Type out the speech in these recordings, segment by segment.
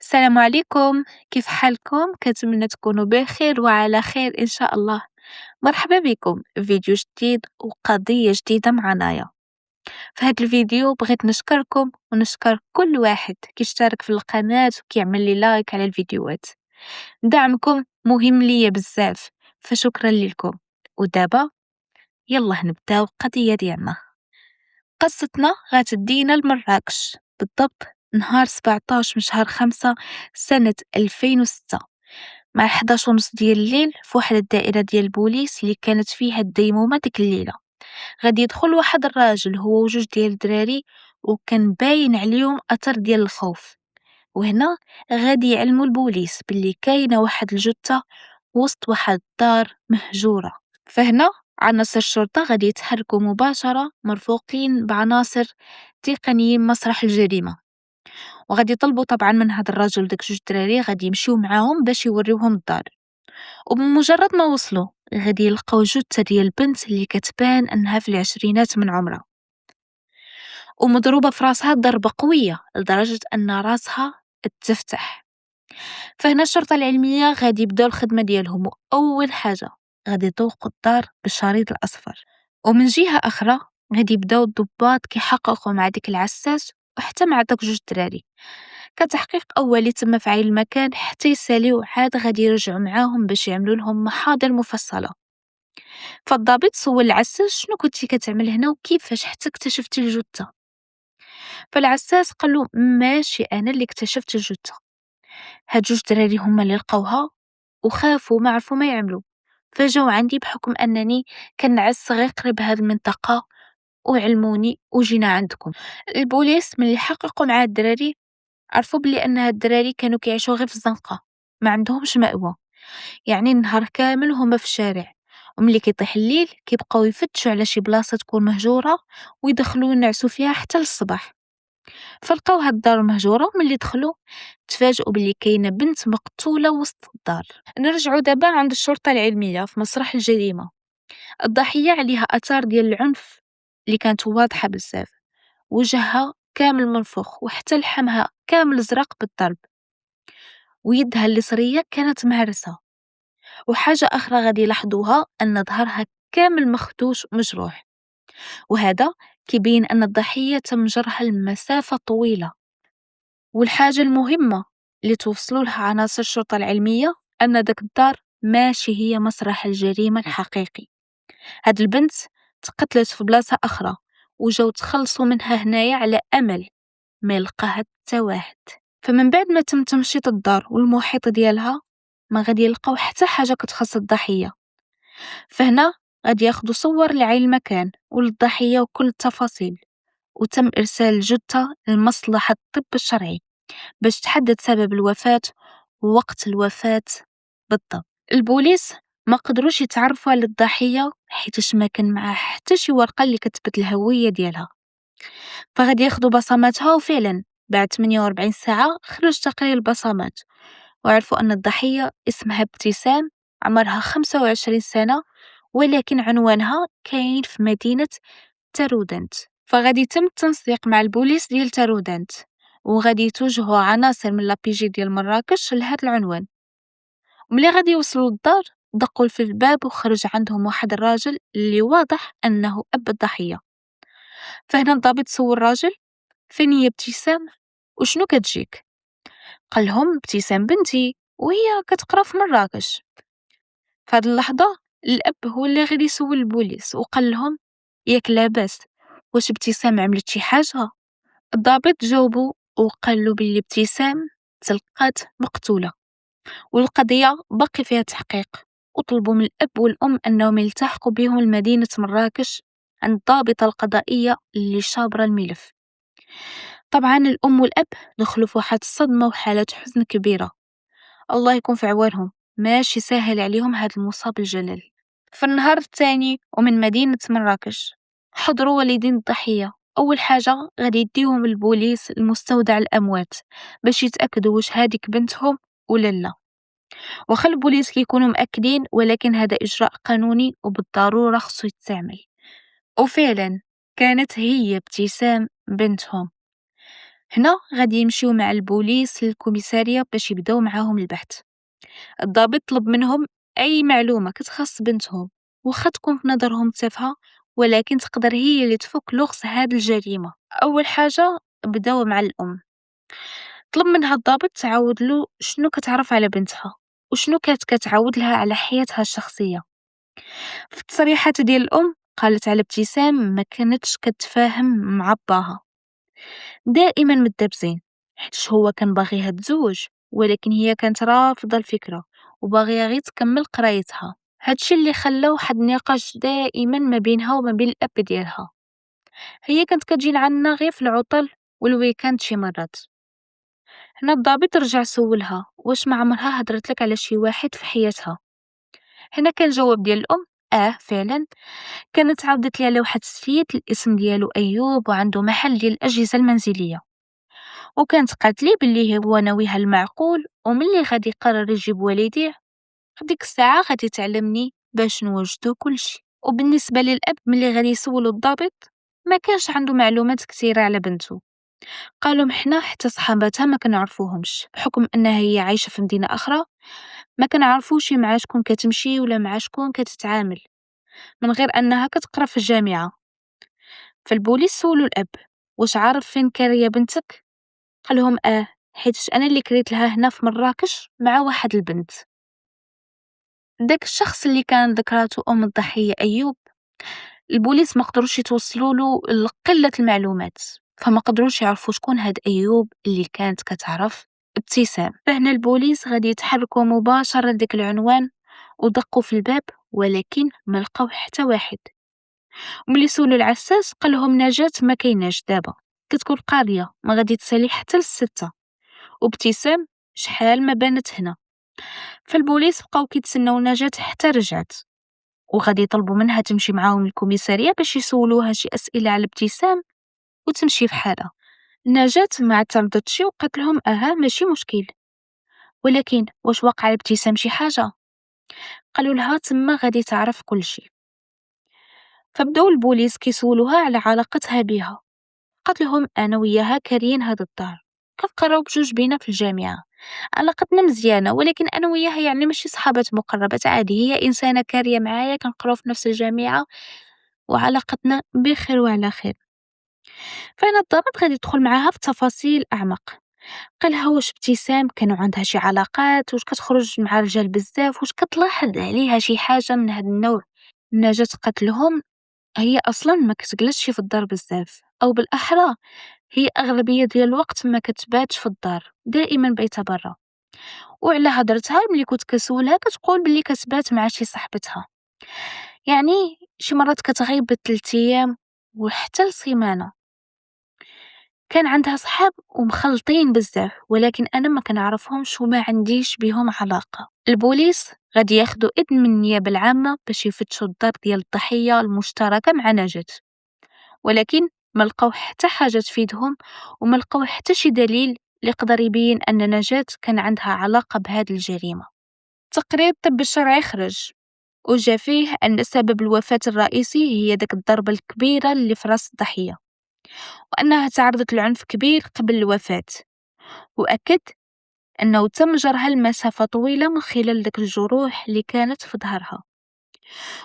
السلام عليكم، كيف حالكم؟ كنتمنى تكونوا بخير وعلى خير إن شاء الله. مرحبا بكم في فيديو جديد وقضية جديدة معنايا. في هذا الفيديو بغيت نشكركم ونشكر كل واحد كيشترك في القناة وكيعمل لي لايك على الفيديوهات. دعمكم مهم ليا بزاف، فشكرا لكم. ودابا يلا نبداو القضية ديالنا. قصتنا غتدينا لمراكش، بالضبط نهار 17 من شهر 5 سنة 2006 مع 11:30 ديال الليل في واحد الدائرة ديال البوليس اللي كانت فيها الديمومة ديك الليلة. غادي يدخل واحد الراجل هو وجوج ديال الدراري، وكان باين عليهم أثر ديال الخوف. وهنا غادي يعلموا البوليس باللي كاينة واحد الجثة وسط واحد الدار مهجورة. فهنا عناصر الشرطة غادي يتحركوا مباشرة مرفوقين بعناصر تقنيين مسرح الجريمة، وغادي يطلبوا طبعا من هذا الرجل داك جوج دراري غادي يمشيو معاهم باش يوريوهم الدار. وبمجرد ما وصلوا غادي يلقاو جثة ديال البنت اللي كتبان انها في العشرينات من عمرها، ومضروبة في راسها ضربة قوية لدرجة ان راسها اتفتح. فهنا الشرطة العلمية غادي يبداو الخدمة ديالهم، وأول حاجة غادي يطوقوا الدار بالشريط الأصفر. ومن جهة أخرى غادي يبداو الضباط كيحققوا مع ديك العساس وحتى مع داك جوج دراري. كتحقيق أولي تم في عين المكان حتى يساليو، عاد غادي يرجعوا معاهم باش يعملوا لهم محاضر مفصلة. فالضابط سول العساس شنو كنتي كتعمل هنا وكيفاش حتى اكتشفتي الجثة. فالعساس قالو ماشي أنا اللي اكتشفت الجثة، هاد جوج دراري هما اللي لقاوها وخافوا ما عرفوا ما يعملوا، فجاو عندي بحكم انني كنعس غير قريب هاد المنطقه وعلموني وجينا عندكم. البوليس ملي حققوا مع الدراري عرفوا بلي ان هاد الدراري كانوا كيعيشوا غير في الزنقه، ما عندهمش مأوى، يعني النهار كامل هما في الشارع، وملي كيطيح الليل كيبقاو يفتشوا على شي بلاصه تكون مهجوره ويدخلوا ينعسوا فيها حتى للصباح. فلقاو هاد الدار مهجورة، وملي دخلوا تفاجئوا بلي كاينة بنت مقتولة وسط الدار. نرجعوا دابا عند الشرطة العلمية في مسرح الجريمة. الضحية عليها آثار ديال العنف اللي كانت واضحة بزاف، وجهها كامل منفوخ وحتى لحمها كامل زرق بالضرب، ويدها اليسرية كانت مهرسة. وحاجة أخرى غادي يلاحظوها أن ظهرها كامل مخدوش ومجروح، وهذا كيبين أن الضحية تم جرحها لمسافة طويلة. والحاجة المهمة اللي توصلوا لها عناصر الشرطة العلمية أن داك الدار ماشي هي مسرح الجريمة الحقيقي. هاد البنت تقتلت في بلاصة أخرى، وجاو تخلصوا منها هنايا على أمل ما يلقاها حتى واحد. فمن بعد ما تم تمشيط الدار والمحيط ديالها ما غادي يلقاو حتى حاجة كتخص الضحية. فهنا غادي ياخدوا صور لعين المكان وللضحية وكل التفاصيل، وتم إرسال الجثة لمصلحة الطب الشرعي باش تحدد سبب الوفاة ووقت الوفاة بالضبط. البوليس ما قدروش يتعرفوا على الضحية حيتاش ما كان معاه حتى شي ورقة اللي كتثبت الهوية ديالها، فغادي ياخدوا بصماتها. وفعلا بعد 48 ساعة خرج تقرير البصمات، وعرفوا أن الضحية اسمها ابتسام، عمرها 25 سنة، ولكن عنوانها كاين في مدينة تارودنت. فغادي يتم التنسيق مع البوليس ديال تارودنت، وغادي يتوجهوا عناصر من لابيجي ديال مراكش لهذا العنوان. وملي غادي يوصلوا للدار دقوا في الباب وخرج عندهم واحد الراجل اللي واضح انه اب الضحيه. فهنا الضابط سول الراجل فين هي ابتسام وشنو كتجيك؟ قال لهم ابتسام بنتي وهي كتقرا في مراكش. في هذه اللحظه الاب هو اللي غادي يسول البوليس وقال لهم ياك لاباس واش ابتسام عملت شي حاجه؟ الضابط جاوبو وقال له بلي ابتسام تلقات مقتولة والقضية باقي فيها تحقيق، وطلبوا من الأب والأم أنهم يلتحقوا بهم لمدينة مراكش عند الضابطة القضائية اللي شابرة الملف. طبعا الأم والأب دخلوا في واحد الصدمة وحالة حزن كبيرة، الله يكون في عوانهم، ماشي سهل عليهم هاد المصاب الجلل. في النهار الثاني ومن مدينة مراكش حضروا والدين الضحية. أول حاجة غادي يديهم البوليس المستودع الأموات باش يتأكدوا واش هاديك بنتهم ولا لا. واخا البوليس كيكونوا مأكدين، ولكن هذا إجراء قانوني وبالضرورة خصو يتعمل. وفعلا كانت هي ابتسام بنتهم. هنا غادي يمشيو مع البوليس للكوميسارية باش يبداو معاهم البحث. الضابط طلب منهم أي معلومة كتخص بنتهم، واخا تكون في نظرهم تافهة، ولكن تقدر هي اللي تفك لغز هاد الجريمة. أول حاجة بداو مع الأم، طلب منها الضابط تعاود له شنو كتعرف على بنتها وشنو كانت كتعاود لها على حياتها الشخصية. في التصريحات ديال الأم قالت على ابتسام ما كانتش كتفاهم مع باها، دائما متدابزين، حيتش هو كان باغيها تزوج ولكن هي كانت رافضة الفكرة وباغية غير تكمل قرايتها. هادشي اللي خلى واحد النقاش دائما ما بينها وما بين الأب ديالها. هي كانت كتجي عنا غير في العطل والويكاند شي مرات. هنا الضابط رجع سولها واش ما عمرها هضرت لك على شي واحد في حياتها. هنا كان جواب ديال الأم فعلا، كانت عاودت لي على واحد السيد الاسم ديالو أيوب وعنده محل ديال الأجهزة المنزلية، وكانت قالت لي بلي هو ناويها المعقول وملي غادي يقرر يجيب والديه ديك الساعة غادي تعلمني باش نوجدو كلشي. وبالنسبة للأب ملي غادي يسولو الضابط ما كانش عنده معلومات كثيرة على بنته. قالوا حنا حتى صحاباتها ما كنعرفوهمش بحكم انها هي عايشة في مدينة اخرى، ما كنعرفوش مع شكون كتمشي ولا مع شكون كتتعامل من غير انها كتقرا في الجامعة. فالبوليس سولوا الاب واش عارف فين كارية بنتك؟ قالهم حيتش انا اللي كريت لها هنا في مراكش مع واحد البنت. داك الشخص اللي كان ذكراتو ام الضحية ايوب، البوليس ما قدروش يتوصلوا له لقلة المعلومات، فما قدروش يعرفوا شكون هاد ايوب اللي كانت كتعرف ابتسام. فهنا البوليس غادي يتحركوا مباشرة لديك العنوان ودقوا في الباب، ولكن ما لقاو حتى واحد. ملي سولوا العساس قالهم نجاة ما كايناش دابا، كتكون قارية ما غادي تسالي حتى للستة، وابتسام شحال ما بانت هنا. فالبوليس بقاو كيتسناو نجاة حتى رجعت، وغادي يطلبوا منها تمشي معاهم الكوميسارية باش يسولوها شي أسئلة على ابتسام وتمشي في حالها. نجاة ما اعترضتش وقالت لهم ماشي مشكل، ولكن واش وقع لابتسام شي حاجة؟ قالوا لها تما غادي تعرف كل شيء. فبداو البوليس كيسولوها على علاقتها بها. قالت لهم انا وياها كاريين هاد الدار، كنقراو بجوج بينا في الجامعة، علاقتنا مزيانة، ولكن انا وياها يعني ماشي صحابات مقربات، عادي هي انسانة كارية معايا، كنقراو في نفس الجامعة وعلاقتنا بخير وعلى خير. فهنا الضابط غادي يدخل معاها في تفاصيل اعمق، قالها واش ابتسام كانوا عندها شي علاقات، واش كتخرج مع رجال بزاف، واش كتلاحظ عليها شي حاجة من هاد النوع. نجاة قالت لهم هي اصلا ما كتجلسش في الدار بزاف، او بالاحرى هي اغلبيه ديال الوقت ما كتباتش في الدار، دائما بايته برا. وعلى هضرتها ملي كنت كسولها كتقول بلي كتبات مع شي صاحبتها، يعني شي مرات كتغيب ب3 ايام وحتى لسيمانه. كان عندها صحاب ومخلطين بزاف، ولكن انا ما كنعرفهمش وما عنديش بهم علاقه. البوليس غادي ياخدوا اذن من النيابه العامه باش يفتشوا الدار ديال الضحيه المشتركه مع نجاة، ولكن ما لقاو حتى حاجة تفيدهم، وما لقاو حتى شي دليل اللي يقدر يبين أن نجاة كان عندها علاقة بهذه الجريمة. تقرير الطب الشرعي خرج وجا فيه أن سبب الوفاة الرئيسي هي داك الضربة الكبيرة اللي في راس الضحية، وأنها تعرضت لعنف كبير قبل الوفاة، وأكد أنه تم جرها لمسافة طويلة من خلال داك الجروح اللي كانت في ظهرها،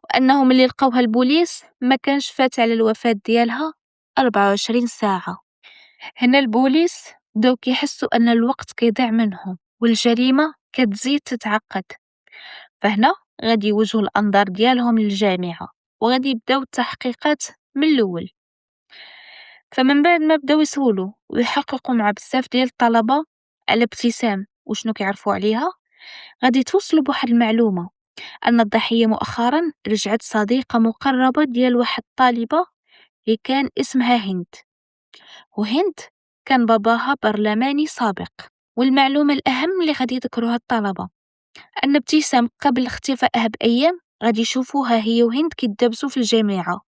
وأنه ملي لقاوها البوليس ما كانش فات على الوفاة ديالها 24 ساعة. هنا البوليس بداو كيحسوا أن الوقت كيضيع منهم والجريمة كتزيد تتعقد. فهنا غادي يوجهوا الأنظار ديالهم للجامعة وغادي يبداو التحقيقات من الأول. فمن بعد ما بداو يسولوا ويحققوا مع بزاف ديال الطلبة على ابتسام وشنو كيعرفوا عليها، غادي يتوصلوا بواحد المعلومة أن الضحية مؤخرا رجعت صديقة مقربة ديال واحد الطالبة اللي كان اسمها هند، وهند كان باباها برلماني سابق. والمعلومة الأهم اللي غادي يذكروها الطلبة أن ابتسام قبل اختفائها بأيام غادي يشوفوها هي وهند كيدابزو في الجامعة،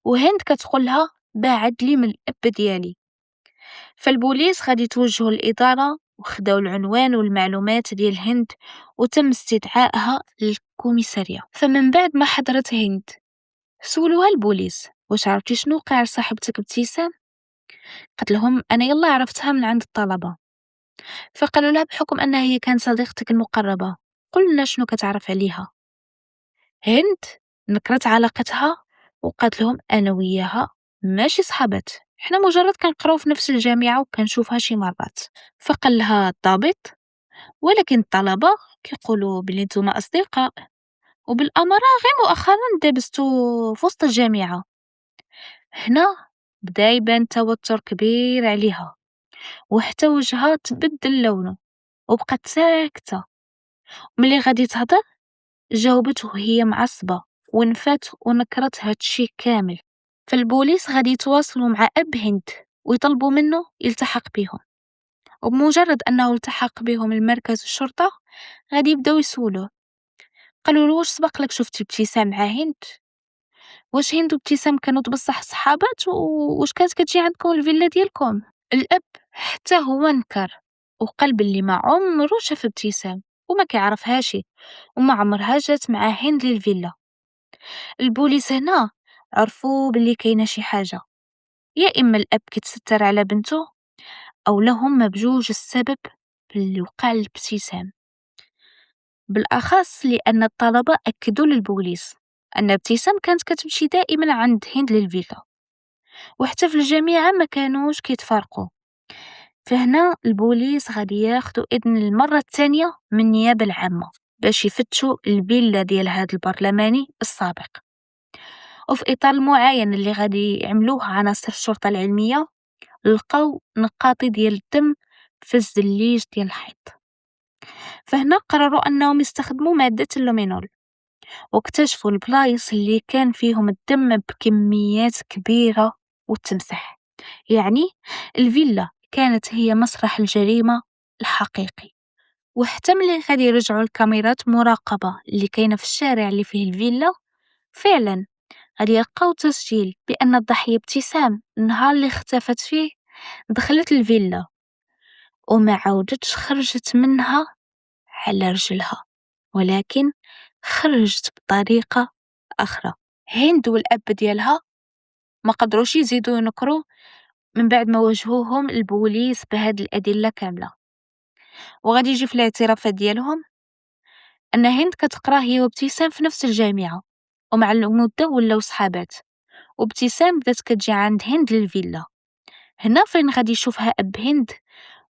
وهند كتقولها باعد لي من الأب ديالي. فالبوليس غادي توجهوا الإدارة وخداو العنوان والمعلومات ديال هند وتم استدعائها للكوميسارية. فمن بعد ما حضرت هند سولوها البوليس واش عرفتي شنو وقع لصاحبتك ابتسام؟ قالت لهم أنا يلاه عرفتها من عند الطلبة. فقالوا لها بحكم أنها هي كانت صديقتك المقربة قل لنا شنو كتعرف عليها. هند نكرت علاقتها وقالت لهم أنا وياها ماشي صحابات، حنا مجرد كنقراو في نفس الجامعة وكنشوفها شي مرات. فقال لها الضابط ولكن الطلبة كيقولوا بلي نتوما أصدقاء، وبالأمارة غير مؤخرا دابزتو في وسط الجامعة. هنا بدا يبان توتر كبير عليها، وحتى وجهها تبدل لونه وبقات ساكتة. ملي غادي تهضر جاوبت وهي معصبة ونفات ونكرت هادشي كامل. فالبوليس غادي يتواصلوا مع أب هند ويطلبوا منه يلتحق بهم، وبمجرد أنه التحق بهم المركز الشرطة غادي يبداو يسولوه. قالوا له واش سبق لك شفتي ابتسام مع هند؟ واش هند وابتسام كانوا بصح صحابات واش كانت كتجي عندكم الفيلا ديالكم؟ الأب حتى هو نكر وقال بلي ما عمرو شاف ابتسام وما كيعرفهاش وما عمرها جات مع هند للفيلا. البوليس هنا عرفوا بلي كاينه شي حاجه، يا اما الاب كيتستر على بنته او لهم بجوج السبب اللي وقع لابتسام، بالاخص لان الطلبه اكدوا للبوليس ان ابتسام كانت كتمشي دائما عند هند للفيلا، وحتى في الجامعه ما كانوش كيتفارقوا. فهنا البوليس غادي ياخدوا اذن المره الثانيه من النيابه العامه باش يفتشوا الفيلا ديال هذا البرلماني السابق. وفي اطار المعاينه اللي غادي يعملوها عناصر الشرطه العلميه لقاو نقاطي ديال الدم في الزليج ديال الحيط. فهنا قرروا انهم يستخدموا ماده اللومينول، واكتشفوا البلايص اللي كان فيهم الدم بكميات كبيره وتمسح. يعني الفيلا كانت هي مسرح الجريمه الحقيقي. وحتى ملي غادي يرجعوا الكاميرات مراقبه اللي كاينه في الشارع اللي فيه الفيلا، فعلا غادي يلقاو تسجيل بأن الضحية ابتسام النهار اللي اختفت فيه دخلت الفيلا وما عاودتش خرجت منها على رجلها، ولكن خرجت بطريقة أخرى. هند والأب ديالها ما قدروش يزيدوا ينكروا من بعد ما واجهوهم البوليس بهاد الأدلة كاملة. وغادي يجي في الاعترافات ديالهم أن هند كتقرا هي وابتسام في نفس الجامعة، ومع المدة ولاو صحابات، وابتسام بدات كتجي عند هند للفيلا. هنا فين غادي يشوفها أب هند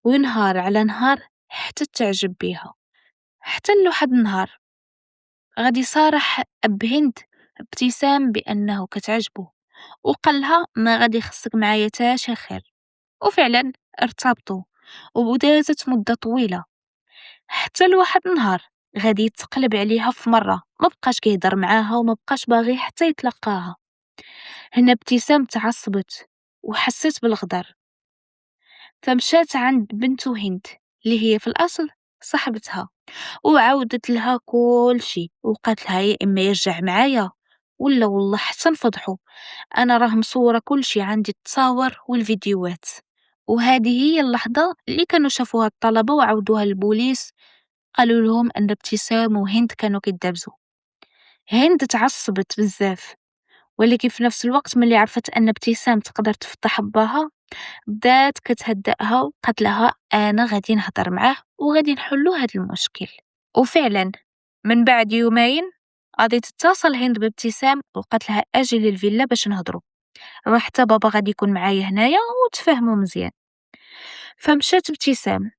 وينهار على نهار حتى تعجب بيها. حتى لواحد النهار غادي صارح أب هند ابتسام بأنه كتعجبه وقالها ما غادي خصك معايا تا شي خير. وفعلا ارتبطوا ودازت مدة طويلة حتى لواحد النهار غادي يتقلب عليها في مرة ما بقاش كيهضر معاها وما بقاش باغي حتى يتلقاها. هنا ابتسام تعصبت وحست بالغدر، فمشات عند بنته هند اللي هي في الأصل صاحبتها وعاودت لها كل شي وقالت لها يا إما يرجع معايا ولا والله حتى نفضحو، أنا راه مصورة كل شي عندي التصاور والفيديوهات. وهذه هي اللحظة اللي كانوا شافوها الطلبة وعودوها للبوليس، قالوا لهم أن ابتسام وهند كانوا كيدابزوا. هند تعصبت بزاف، ولكن في نفس الوقت ملي عرفت أن ابتسام تقدر تفضح باها بدات كتهدأها وقالت لها أنا غادي نهضر معاه وغادي نحلو هاد المشكل. وفعلا من بعد يومين غادي تتصل هند بابتسام وقالت لها أجي للفيلا باش نهضرو، راه حتى بابا غادي يكون معايا هنايا وتفاهموا مزيان. فمشات ابتسام،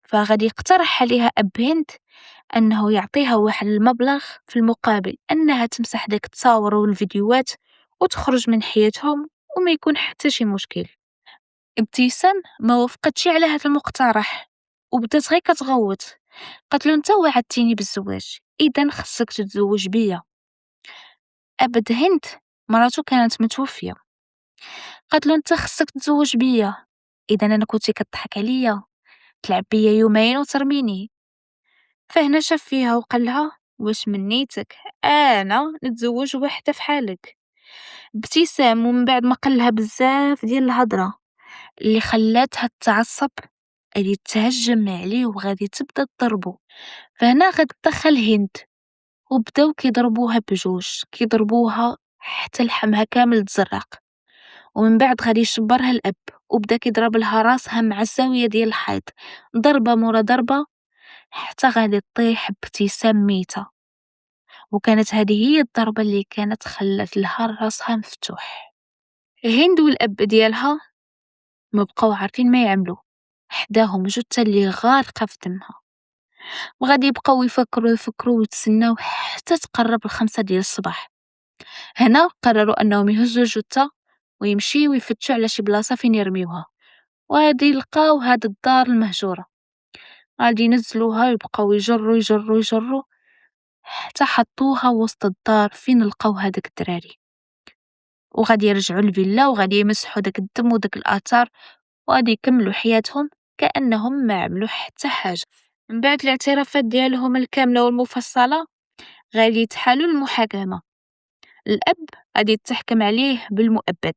فغادي يقترح عليها أب هند أنه يعطيها واحد المبلغ في المقابل أنها تمسح داك التصاور والفيديوهات وتخرج من حياتهم وما يكون حتى شي مشكل. ابتسام ما وافقتش على هذا المقترح وبدات غير كتغوت، قالت له انت وعدتيني بالزواج اذا خصك تتزوج بيا. ابد هند مراتو كانت متوفيه، قالت له انت خصك تتزوج بيا اذا انا كنتي كضحك عليا تلعب بيا يومين وترميني. فهنا شاف فيها وقال لها واش من نيتك انا نتزوج وحده في حالك. ابتسام ومن بعد ما قالها بزاف ديال الهضره اللي خلاتها تعصب غادي تهجم عليه وغادي تبدا تضربو. فهنا غادي تدخل هند وبداو كيضربوها بجوج، كيضربوها حتى لحمها كامل تزرق، ومن بعد غادي يشبرها الاب وبدا كيضرب لها راسها مع الزاوية ديال الحيط، ضربة مورا ضربة حتى غادي طيح بابتسام ميتة. وكانت هذه هي الضربة اللي كانت خلات لها راسها مفتوح. هند والأب ديالها ما بقاو عارفين ما يعملوا، حداهم جثة اللي غارقة في دمها، وغادي يبقاو يفكروا ويتسناو حتى تقرب ال5 ديال الصباح. هنا قرروا انهم يهزوا الجثة ويمشيو يفتشوا على شي بلاصة فين يرميوها، وغادي يلقاو هاد الدار المهجورة. غادي ينزلوها ويبقاو يجروا يجروا يجروا حتى حطوها وسط الدار فين لقاو هاداك الدراري، وغادي يرجعوا للفيلا وغادي يمسحوا داك الدم وداك الاثار وغادي يكملوا حياتهم كانهم ما عملوا حتى حاجه. من بعد الاعترافات ديالهم الكامله والمفصله غادي يتحالوا المحاكمه. الاب غادي يتحكم عليه بالمؤبد،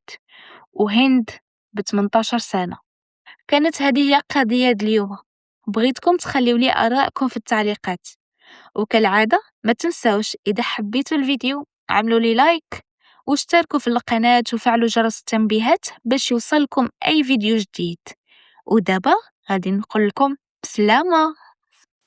وهند ب 18 سنه. كانت هذه هي قضيه اليوم. بغيتكم تخليو لي ارائكم في التعليقات، وكالعاده ما تنساوش اذا حبيتوا الفيديو عملوا لي لايك واشتركوا في القناة وفعلوا جرس التنبيهات باش يوصلكم أي فيديو جديد. ودابا غادي نقول لكم بسلامة.